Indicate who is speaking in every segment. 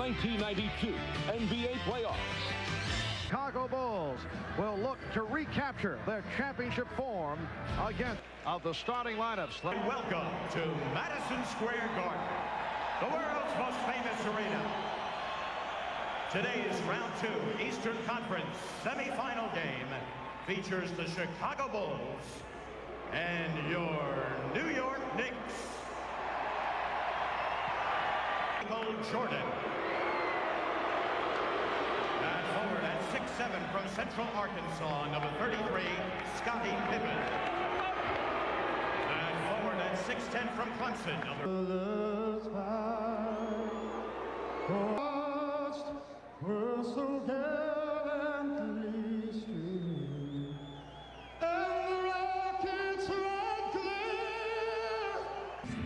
Speaker 1: 1992 NBA playoffs.
Speaker 2: Chicago Bulls will look to recapture their championship form again of the starting lineups.
Speaker 3: Welcome to Madison Square Garden, the world's most famous arena. Today's round 2 Eastern Conference semifinal game features the Chicago Bulls and your New York Knicks. Pippen and Jordan. And forward at 6'7" from Central Arkansas, number 33, Scottie Pippen. And forward at 6'10" from Clemson,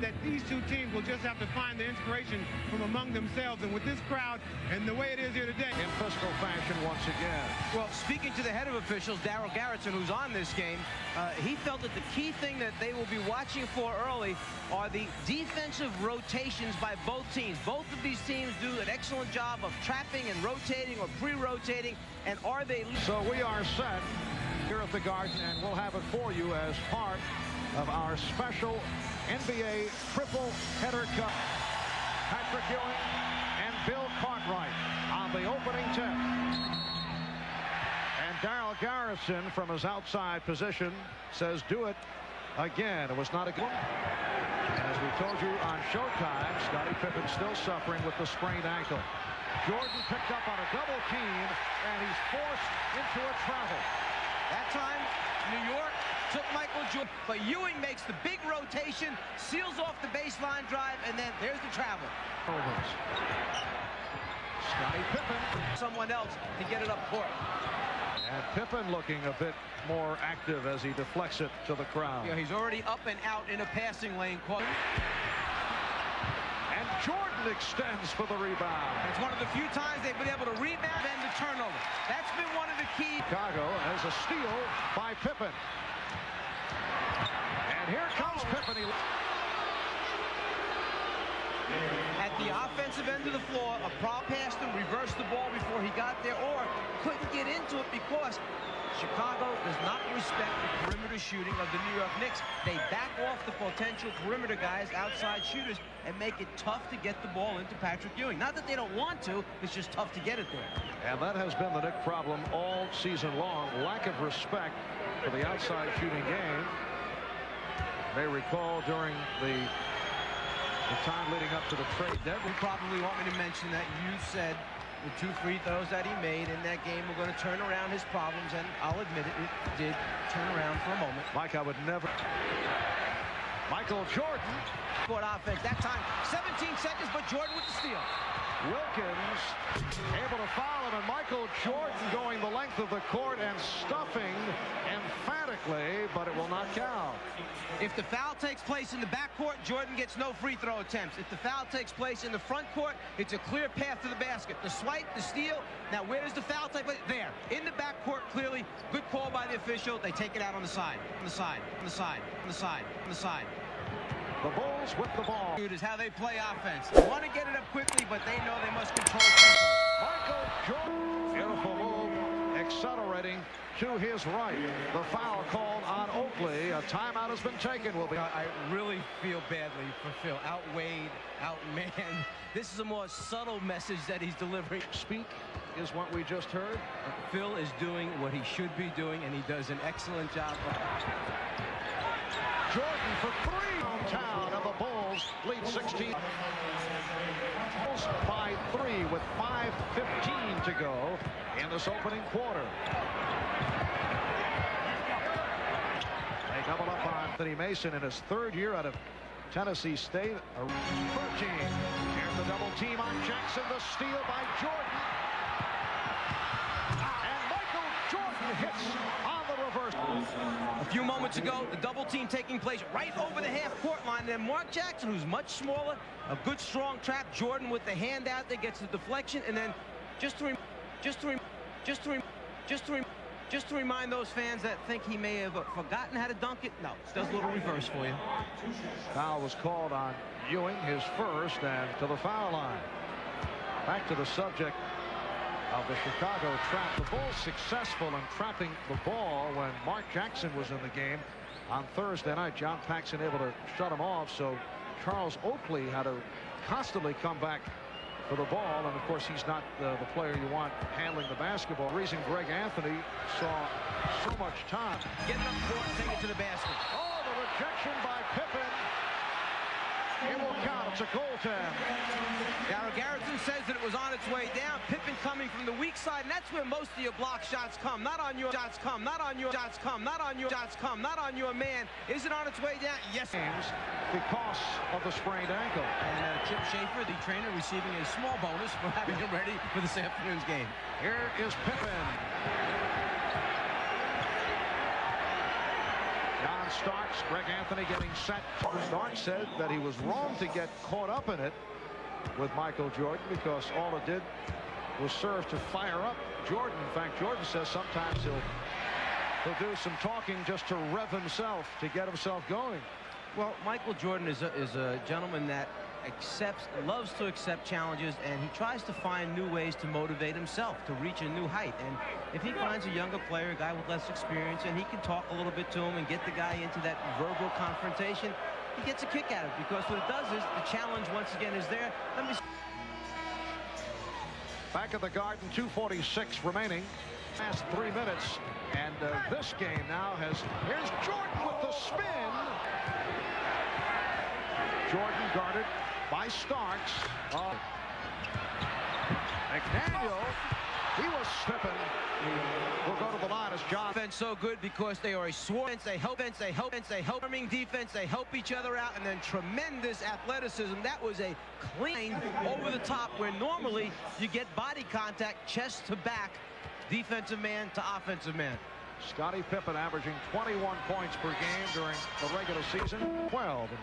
Speaker 4: that these two teams will just have to find the inspiration from among themselves, and with this crowd and the way it is here today.
Speaker 2: In fiscal fashion once again.
Speaker 5: Well, speaking to the head of officials, Daryl Garrettson, who's on this game, he felt that the key thing that they will be watching for early are the defensive rotations by both teams. Both of these teams do an excellent job of trapping and rotating or pre-rotating, and are they...
Speaker 2: So we are set here at the Garden, and we'll have it for you as part of our special NBA triple header cup. Patrick Ewing and Bill Cartwright on the opening tip. And Daryl Garrettson from his outside position says do it again. It was not a good one. And as we told you on Showtime, Scottie Pippen still suffering with the sprained ankle. Jordan picked up on a double team, and he's forced into a travel.
Speaker 5: That time, New York took Michael Jordan, but Ewing makes the big rotation, seals off the baseline drive, and then there's the travel.
Speaker 2: Scottie Pippen.
Speaker 5: Someone else to get it up court.
Speaker 2: And Pippen looking a bit more active as he deflects it to the crowd.
Speaker 5: Yeah, he's already up and out in a passing lane.
Speaker 2: And Jordan extends for the rebound.
Speaker 5: It's one of the few times they've been able to rebound and the turnover. That's been one of the keys.
Speaker 2: Chicago has a steal by Pippen. And here comes Pippen.
Speaker 5: At the offensive end of the floor, a prop passed him, reversed the ball before he got there, or couldn't get into it because Chicago does not respect the perimeter shooting of the New York Knicks. They back off the potential perimeter guys, outside shooters, and make it tough to get the ball into Patrick Ewing. Not that they don't want to, it's just tough to get it there.
Speaker 2: And that has been the Knicks problem all season long. Lack of respect for the outside shooting game. You may recall during the time leading up to the trade deadline.
Speaker 5: You probably want me to mention that you said the 2 free throws that he made in that game were going to turn around his problems, and I'll admit it, it did turn around for a moment.
Speaker 2: Mike, I would never. Michael Jordan.
Speaker 5: Court offense. That time, 17 seconds, but Jordan with the steal.
Speaker 2: Wilkins able to foul him, and Michael Jordan going the length of the court and stuffing emphatically, but it will not count.
Speaker 5: If the foul takes place in the backcourt, Jordan gets no free throw attempts. If the foul takes place in the front court, it's a clear path to the basket. The swipe, the steal. Now, where does the foul take place? There. In the backcourt, clearly. Good call by the official. They take it out on the side. On the side. On the side. On the side. On the side.
Speaker 2: The Bulls with the ball.
Speaker 5: Is how they play offense. They want to get it up quickly, but they know they must control tempo.
Speaker 2: Michael Jordan. Beautiful move. Accelerating to his right. The foul called on Oakley. A timeout has been taken. Will be.
Speaker 5: I really feel badly for Phil. Outweighed, outmanned. This is a more subtle message that he's delivering.
Speaker 2: Speak is what we just heard.
Speaker 5: Phil is doing what he should be doing, and he does an excellent job.
Speaker 2: Jordan for three. Hometown of the Bulls lead 16. Bulls by 3 with 5:15 to go in this opening quarter. They double up on Anthony Mason in his 3rd year out of Tennessee State. 13. Here's the double team on Jackson. The steal by Jordan. And Michael Jordan hits on the reverse.
Speaker 5: A few moments ago, the double team taking place right over the half-court line. Then Mark Jackson, who's much smaller, a good strong trap. Jordan with the hand out there gets the deflection, and then just to remind those fans that think he may have forgotten how to dunk it. No, it does a little reverse for you.
Speaker 2: Foul was called on Ewing, his first, and to the foul line. Back to the subject of the Chicago trap. The Bulls successful in trapping the ball when Mark Jackson was in the game on Thursday night. John Paxson able to shut him off, so Charles Oakley had to constantly come back for the ball, and of course he's not the player you want handling the basketball. The reason Greg Anthony saw so much time.
Speaker 5: Get it up court, take it to the basket.
Speaker 2: Oh, the rejection by Pippen. It will count. It's a goaltend.
Speaker 5: Darryl Garrison says that it was on its way down. Pippen coming from the weak side, and that's where most of your block shots come. Not on your shots come. Not on your shots come. Not on your shots come. Not on your man. Is it on its way down? Yes.
Speaker 2: Because of the sprained ankle.
Speaker 5: And Chip Schaefer, the trainer, receiving a small bonus for having him ready for this afternoon's game.
Speaker 2: Here is Pippen. John Starks, Greg Anthony getting set. Starks said that he was wrong to get caught up in it with Michael Jordan because all it did was serve to fire up Jordan. In fact, Jordan says sometimes he'll do some talking just to rev himself, to get himself going.
Speaker 5: Well, Michael Jordan is a gentleman that loves to accept challenges, and he tries to find new ways to motivate himself to reach a new height. And if he finds a younger player, a guy with less experience, and he can talk a little bit to him and get the guy into that verbal confrontation, he gets a kick out of it, because what it does is the challenge once again is there.
Speaker 2: Back at the Garden, 2:46 remaining. Last 3 minutes, and this game now here's Jordan with the spin. Jordan guarded by Starks. McDaniel, he was Pippen. We'll go to the line as John.
Speaker 5: Defense so good because they are a swarm. They help defense. They help each other out, and then tremendous athleticism. That was a clean over the top where normally you get body contact, chest to back, defensive man to offensive man.
Speaker 2: Scottie Pippen averaging 21 points per game during the regular season. 12 in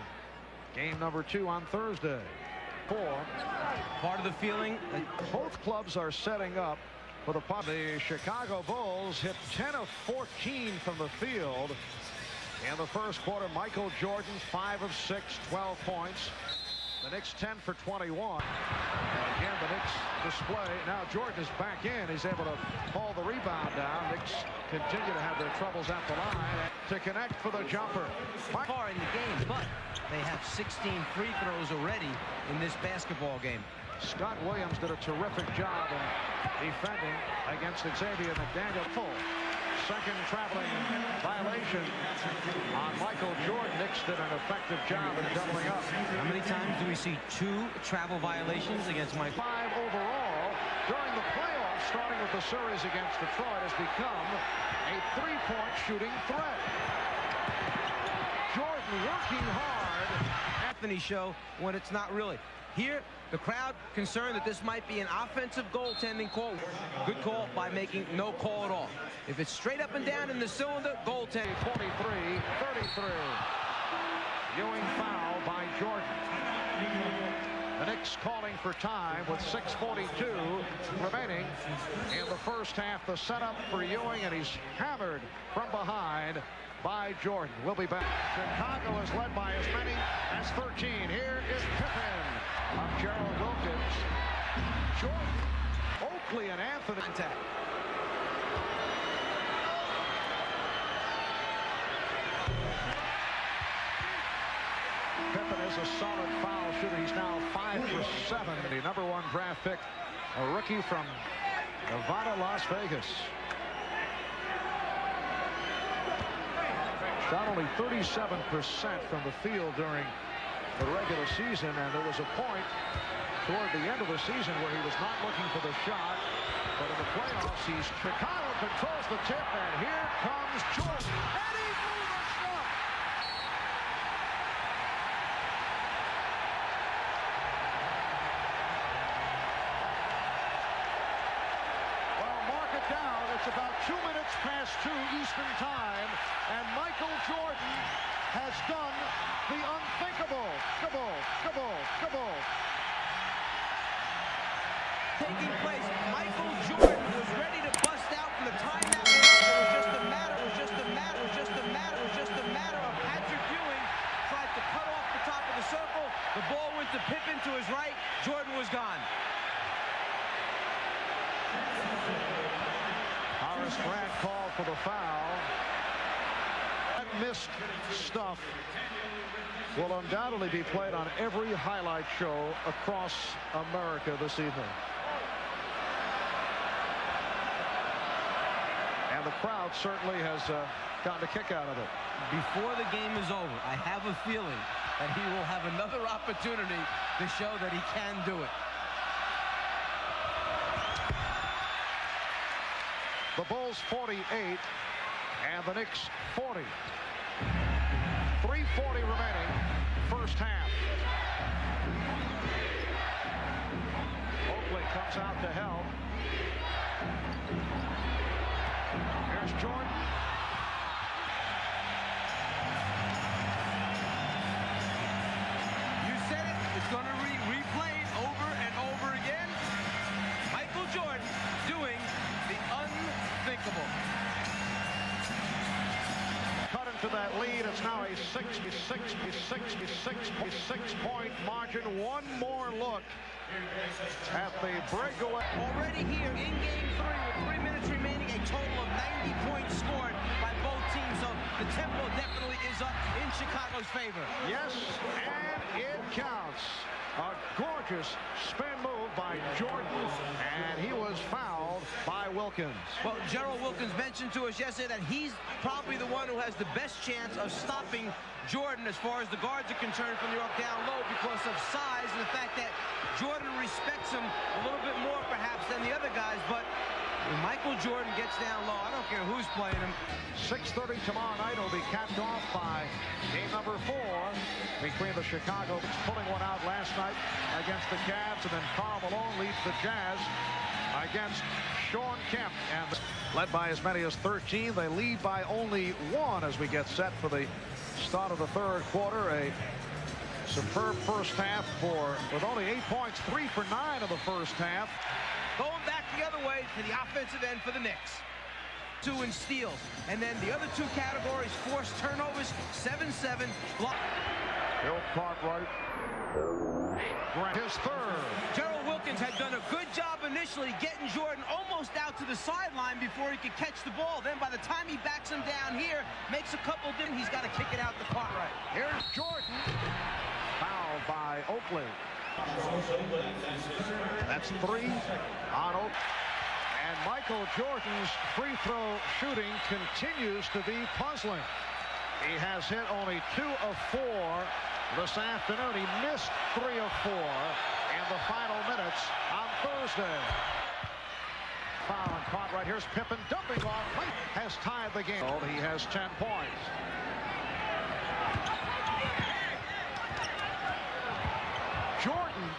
Speaker 2: game number 2 on Thursday. 4.
Speaker 5: Part of the feeling.
Speaker 2: Both clubs are setting up for the pop. The Chicago Bulls hit 10 of 14 from the field in the first quarter. Michael Jordan 5 of 6, 12 points. The Knicks 10 for 21. And again, the Knicks display. Now Jordan is back in. He's able to haul the rebound down. Knicks continue to have their troubles at the line to connect for the jumper.
Speaker 5: Far in the game, but they have 16 free throws already in this basketball game.
Speaker 2: Scott Williams did a terrific job in defending against Xavier McDaniel. Full second traveling violation on Michael Jordan. Knicks did an effective job in doubling up.
Speaker 5: How many times do we see 2 travel violations against Mike?
Speaker 2: 5 overall during the playoffs, starting with the series against Detroit, has become a 3-point shooting threat. Jordan working hard.
Speaker 5: Anthony show when it's not really. Here, the crowd concerned that this might be an offensive goaltending call. Good call by making no call at all. If it's straight up and down in the cylinder, goaltending.
Speaker 2: 43-33. Ewing foul by Jordan. The Knicks calling for time with 6:42 remaining in the first half. The setup for Ewing, and he's hammered from behind by Jordan. We'll be back. Chicago is led by as many as 13. Here is Pippen of Gerald Wilkins. Jordan, Oakley, and Anthony.
Speaker 5: Contact.
Speaker 2: Pippen is a solid foul shooter. He's now 5 for 7. The #1 draft pick, a rookie from Nevada, Las Vegas. Shot only 37% from the field during the regular season, and there was a point toward the end of the season where he was not looking for the shot, but in the playoffs, Chicago controls the tip, and here comes Jordan, and he blew the shot. Well, mark it down. It's about 2 minutes past 2 Eastern time, and Michael Jordan has done the unthinkable.
Speaker 5: Taking place, Michael Jordan was ready to bust out from the timeout. It was just a matter of Patrick Ewing tried to cut off the top of the circle. The ball went to Pippen to his right. Jordan was gone.
Speaker 2: for the foul. That missed stuff will undoubtedly be played on every highlight show across America this evening. And the crowd certainly has gotten a kick out of it.
Speaker 5: Before the game is over, I have a feeling that he will have another opportunity to show that he can do it.
Speaker 2: The Bulls 48 and the Knicks 40. 3:40 remaining, first half. Oakley comes out to help. Here's Jordan.
Speaker 5: You said it. It's going to replay over and over again. Michael Jordan doing the unthinkable.
Speaker 2: Cut into that lead. It's now a 66-point margin. One more look at the breakaway.
Speaker 5: Already here in Game 3 with 3 minutes remaining, a total of 90 points scored by both teams. So the tempo definitely is up in Chicago's favor.
Speaker 2: Yes, and it counts. A gorgeous spin move by Jordan, and he was fouled by Wilkins.
Speaker 5: Well, Gerald Wilkins mentioned to us yesterday that he's probably the one who has the best chance of stopping Jordan as far as the guards are concerned from the arc down low because of size and the fact that Jordan respects him a little bit more perhaps than the other guys. But when Michael Jordan gets down low, I don't care who's playing him.
Speaker 2: 6:30 tomorrow night will be capped off by game number 4 between the Chicago, pulling one out last night against the Cavs, and then Karl Malone leads the Jazz against Sean Kemp. And led by as many as 13, they lead by only 1 as we get set for the start of the third quarter. A superb first half with only 8 points, 3 for 9 of the first half.
Speaker 5: Going back the other way to the offensive end for the Knicks. 2 in steals. And then the other 2 categories, forced turnovers, 7-7. Block.
Speaker 2: Bill Cartwright. His third.
Speaker 5: Gerald Wilkins had done a good job initially getting Jordan almost out to the sideline before he could catch the ball. Then by the time he backs him down here, makes a couple of he's got to kick it out to Cartwright.
Speaker 2: Here's Jordan. Fouled by Oakley. That's 3 on Oakley. And Michael Jordan's free throw shooting continues to be puzzling. He has hit only 2 of 4 this afternoon. He missed 3 of 4 in the final minutes on Thursday. Foul and caught right. Here's Pippen dumping off. Has tied the game. He has 10 points. Jordan,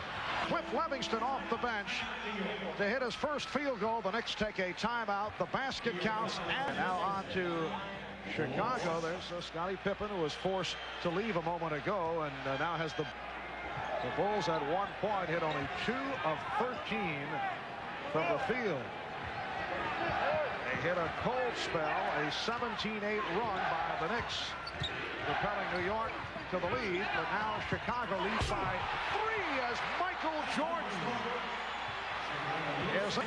Speaker 2: Cliff Levingston off the bench to hit his first field goal. The Knicks take a timeout. The basket counts. And now on to Chicago. There's Scottie Pippen, who was forced to leave a moment ago, and now has the Bulls at 1 point hit only 2 of 13 from the field. They hit a cold spell, a 17-8 run by the Knicks, propelling New York to the lead, but now Chicago leads by 3 as Michael Jordan is a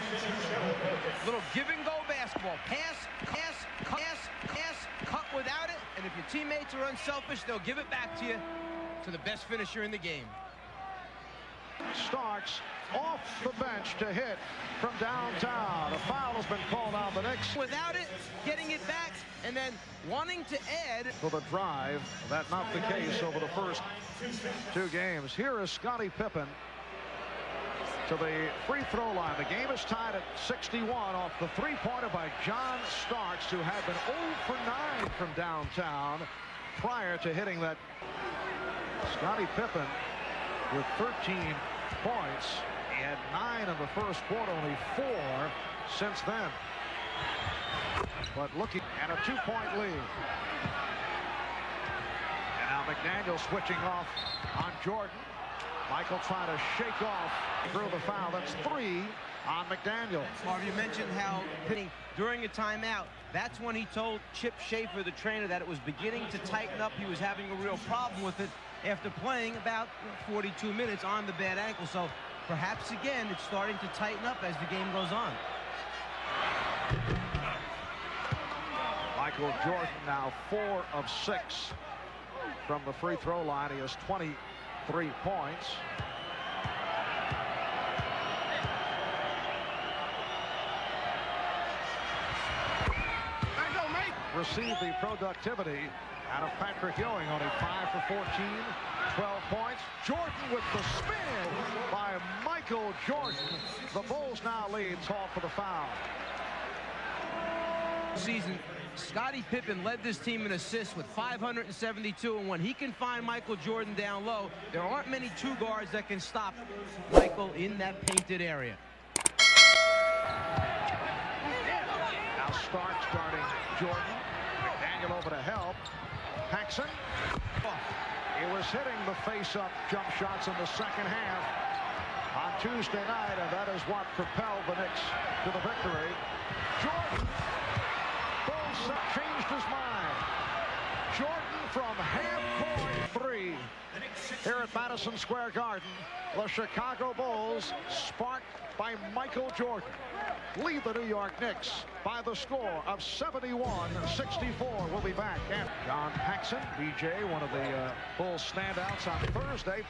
Speaker 5: little give-and-go basketball. Pass, cut without it, and if your teammates are unselfish, they'll give it back to you, to the best finisher in the game.
Speaker 2: Starks off the bench to hit from downtown. A foul has been called on the Knicks.
Speaker 5: Without it, getting it back, and then wanting to add.
Speaker 2: For the drive, that's not the case over the first 2 games. Here is Scottie Pippen to the free throw line. The game is tied at 61 off the 3-pointer by John Starks, who had been 0 for 9 from downtown prior to hitting that. Scottie Pippen with 13 points. He had 9 in the first quarter, only 4 since then. But looking at a 2-point lead. And now McDaniel switching off on Jordan. Michael trying to shake off through the foul. That's 3 on McDaniel.
Speaker 5: Marv, you mentioned how hitting during a timeout, that's when he told Chip Schaefer, the trainer, that it was beginning to tighten up. He was having a real problem with it after playing about 42 minutes on the bad ankle. So perhaps again, it's starting to tighten up as the game goes on.
Speaker 2: Michael Jordan now 4 of 6 from the free throw line. He has 23 points. Received the productivity out of Patrick Ewing, only 5 for 14, 12 points. Jordan with the spin by Michael Jordan. The Bulls now lead. Call for the foul.
Speaker 5: Season, Scottie Pippen led this team in assists with 572, and when he can find Michael Jordan down low, there aren't many two guards that can stop Michael in that painted area.
Speaker 2: Now Starks guarding Jordan. McDaniel over to help. Paxson. He was hitting the face-up jump shots in the second half on Tuesday night, and that is what propelled the Knicks to the victory. Jordan. Bulls changed his mind. Jordan from half-court 3 here at Madison Square Garden. The Chicago Bulls, sparked by Michael Jordan, lead the New York Knicks by the score of 71-64. We'll be back. And John Paxson, BJ, one of the Bulls standouts on Thursday.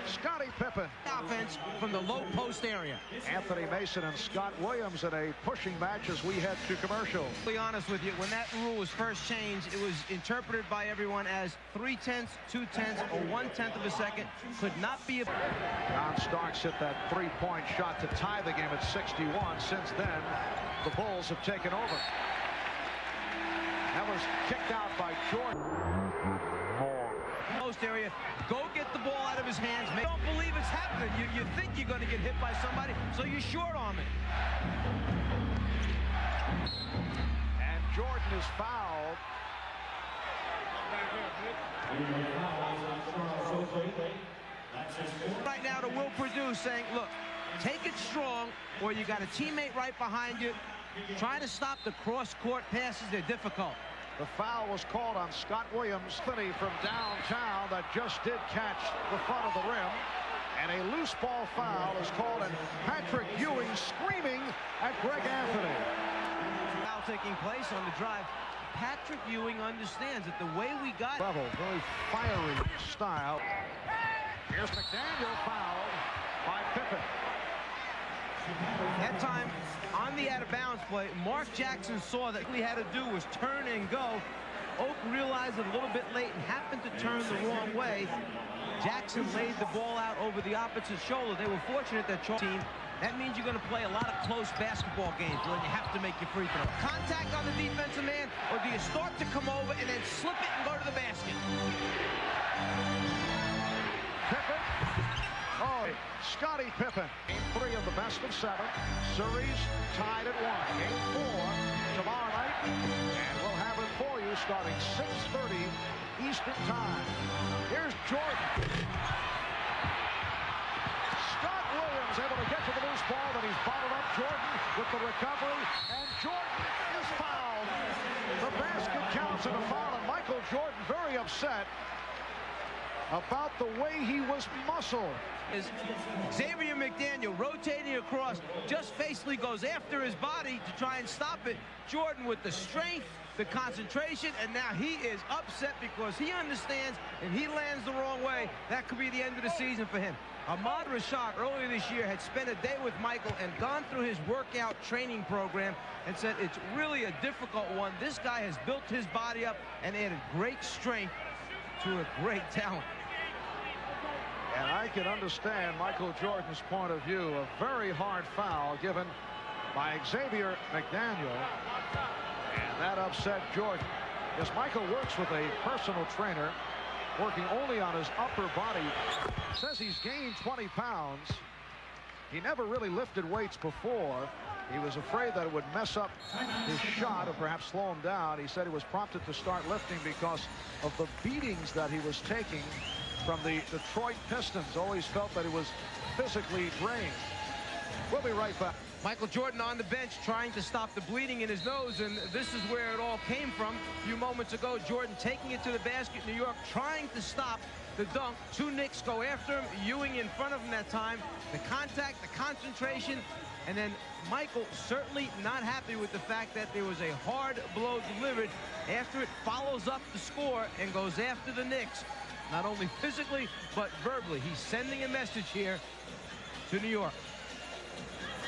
Speaker 2: Scottie Pippen.
Speaker 5: Offense from the low post area.
Speaker 2: Anthony Mason and Scott Williams in a pushing match as we head to commercial.
Speaker 5: To be honest with you, when that rule was first changed, it was interpreted by everyone as 3/10, 2/10, or 1/10 of a second. Could not be a...
Speaker 2: John Starks hit that three-point shot to tie the game at 61. Since then, the Bulls have taken over. That was kicked out by Jordan.
Speaker 5: Post area, go get the ball out of his hands. You don't believe it's happening. You think you're going to get hit by somebody, so you short arm it.
Speaker 2: And Jordan is fouled.
Speaker 5: Right now to Will Perdue saying, look, take it strong, or you got a teammate right behind you. Trying to stop the cross-court passes. They're difficult.
Speaker 2: The foul was called on Scott Williams from downtown that just did catch the front of the rim. And a loose ball foul is called, and Patrick Ewing screaming at Greg Anthony.
Speaker 5: Foul taking place on the drive. Patrick Ewing understands that the way we got...
Speaker 2: Level, very fiery style. Here's McDaniel fouled by Pippen.
Speaker 5: That time, on the out-of-bounds play, Mark Jackson saw that all he had to do was turn and go. Oak realized it a little bit late and happened to turn the wrong way. Jackson laid the ball out over the opposite shoulder. They were fortunate that team. That means you're going to play a lot of close basketball games when you have to make your free throw. Contact on the defensive man, or do you start to come over and then slip it and go to the basket?
Speaker 2: Pippen. Oh, Scottie Pippen. Game 3 of the best of 7. Series tied at 1. Game 4 tomorrow night. And we'll have it for you starting 6:30 Eastern Time. Here's Jordan. Scott Williams able to get to the loose ball, but he's bottled up. Jordan with the recovery, and Jordan is fouled. The basket counts and a foul, and Michael Jordan very upset about the way he was muscled.
Speaker 5: Is Xavier McDaniel rotating across, just basically goes after his body to try and stop it. Jordan with the strength, the concentration, and now he is upset because he understands if he lands the wrong way, that could be the end of the season for him. Ahmad Rashad earlier this year had spent a day with Michael and gone through his workout training program and said it's really a difficult one. This guy has built his body up and added great strength to a great talent.
Speaker 2: And I can understand Michael Jordan's point of view. A very hard foul given by Xavier McDaniel. And that upset Jordan. As Michael works with a personal trainer, working only on his upper body. Says he's gained 20 pounds. He never really lifted weights before. He was afraid that it would mess up his shot or perhaps slow him down. He said he was prompted to start lifting because of the beatings that he was taking from the Detroit Pistons. Always felt that he was physically drained. We'll be right back.
Speaker 5: Michael Jordan on the bench trying to stop the bleeding in his nose, and this is where it all came from. A few moments ago, Jordan taking it to the basket, New York trying to stop the dunk. Two Knicks go after him, Ewing in front of him that time. The contact, the concentration, and then Michael certainly not happy with the fact that there was a hard blow delivered after it follows up the score and goes after the Knicks. Not only physically, but verbally. He's sending a message here to New York.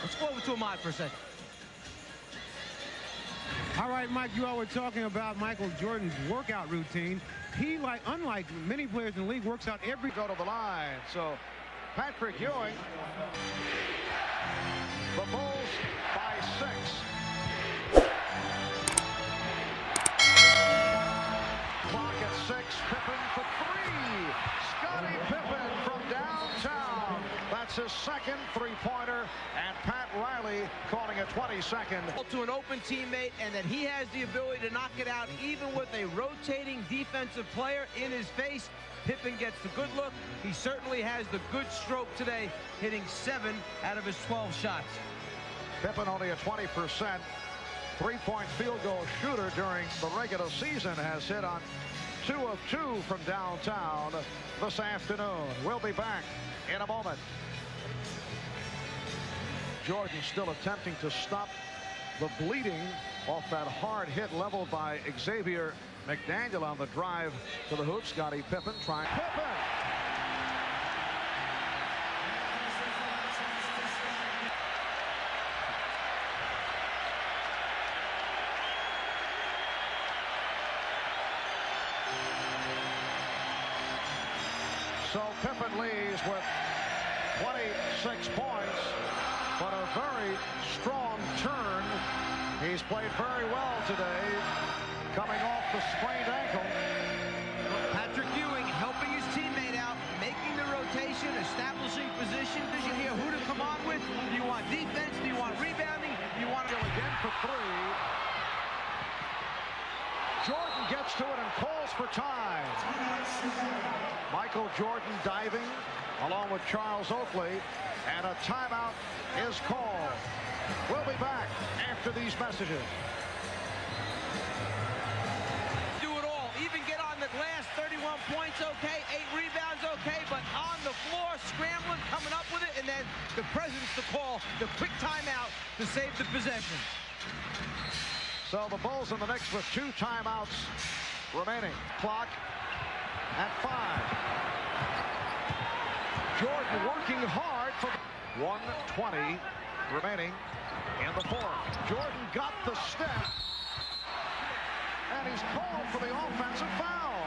Speaker 5: Let's go over to Ahmad for a second.
Speaker 4: All right, Mike, you all were talking about Michael Jordan's workout routine. He, unlike many players in the league, works out every...
Speaker 2: Go to the line. So Patrick Ewing. The Bulls by 6. Clock at 6. Pippen for 3. Scottie Pippen from downtown. That's his second three-pointer, and Pat Riley calling a 22nd.
Speaker 5: To an open teammate, and that he has the ability to knock it out even with a rotating defensive player in his face. Pippen gets the good look. He certainly has the good stroke today, hitting 7 out of his 12 shots.
Speaker 2: Pippen only a 20% three-point field goal shooter during the regular season, has hit on 2 of 2 from downtown this afternoon. We'll be back in a moment. Jordan still attempting to stop the bleeding off that hard hit leveled by Xavier McDaniel on the drive to the hoop. Scottie Pippen trying. Pippen! So Pippen leaves with 26 points, but a very strong turn. He's played very well today, coming off the sprained ankle.
Speaker 5: Patrick Ewing helping his teammate out, making the rotation, establishing position. Does you hear who to come on with? Do you want defense? Do you want rebounding? Do you want to go
Speaker 2: Again for 3. Jordan gets to it and calls for time. Michael Jordan diving along with Charles Oakley, and a timeout is called. We'll be back after these messages.
Speaker 5: do it all? Even get on the glass. 31 points, okay. 8 rebounds, okay. But on the floor, scrambling, coming up with it, and then the presence to call the quick timeout to save the possession.
Speaker 2: So the Bulls and the Knicks with 2 timeouts remaining. Clock at 5. Jordan working hard for 1:20 remaining in the fourth. Jordan got the step, and he's called for the offensive foul.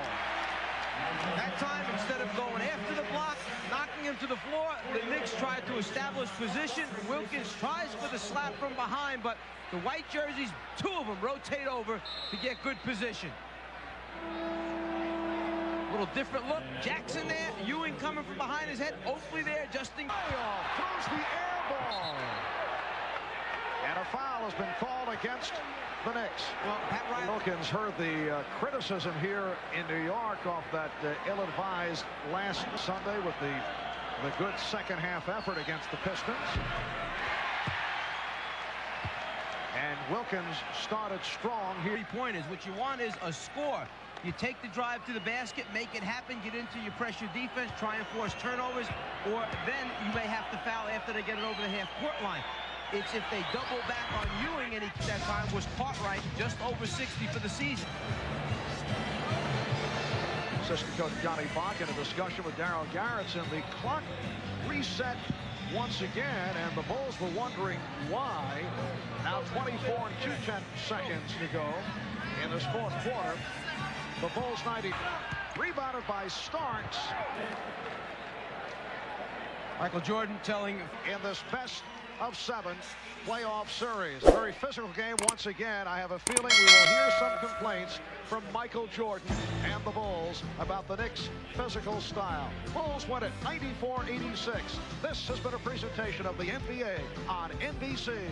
Speaker 5: That time, instead of going after the block, knocking him to the floor, the Knicks tried to establish position. Wilkins tries for the slap from behind, but the white jerseys, 2 of them rotate over to get good position. Little different look. Jackson there. Ewing coming from behind his head. Oakley there adjusting.
Speaker 2: Throws the air ball. And a foul has been called against the Knicks.
Speaker 5: Well, Pat Riley.
Speaker 2: Wilkins heard the criticism here in New York off that ill-advised last Sunday with the good second half effort against the Pistons. And Wilkins started strong here.
Speaker 5: 3-pointers. What you want is a score. You take the drive to the basket, make it happen, get into your pressure defense, try and force turnovers, or then you may have to foul after they get it over the half-court line. It's if they double back on Ewing, and he, that time was Cartwright, just over 60 for the season.
Speaker 2: Assistant coach Johnny Bach in a discussion with Darryl Garrettson. The clock reset once again, and the Bulls were wondering why. Now 24 and 2/10 seconds to go in this fourth quarter. The Bulls 90. Rebounded by Starks.
Speaker 5: Michael Jordan telling
Speaker 2: in this best of 7 playoff series. A very physical game once again. I have a feeling we will hear some complaints from Michael Jordan and the Bulls about the Knicks' physical style. Bulls win it 94-86. This has been a presentation of the NBA on NBC.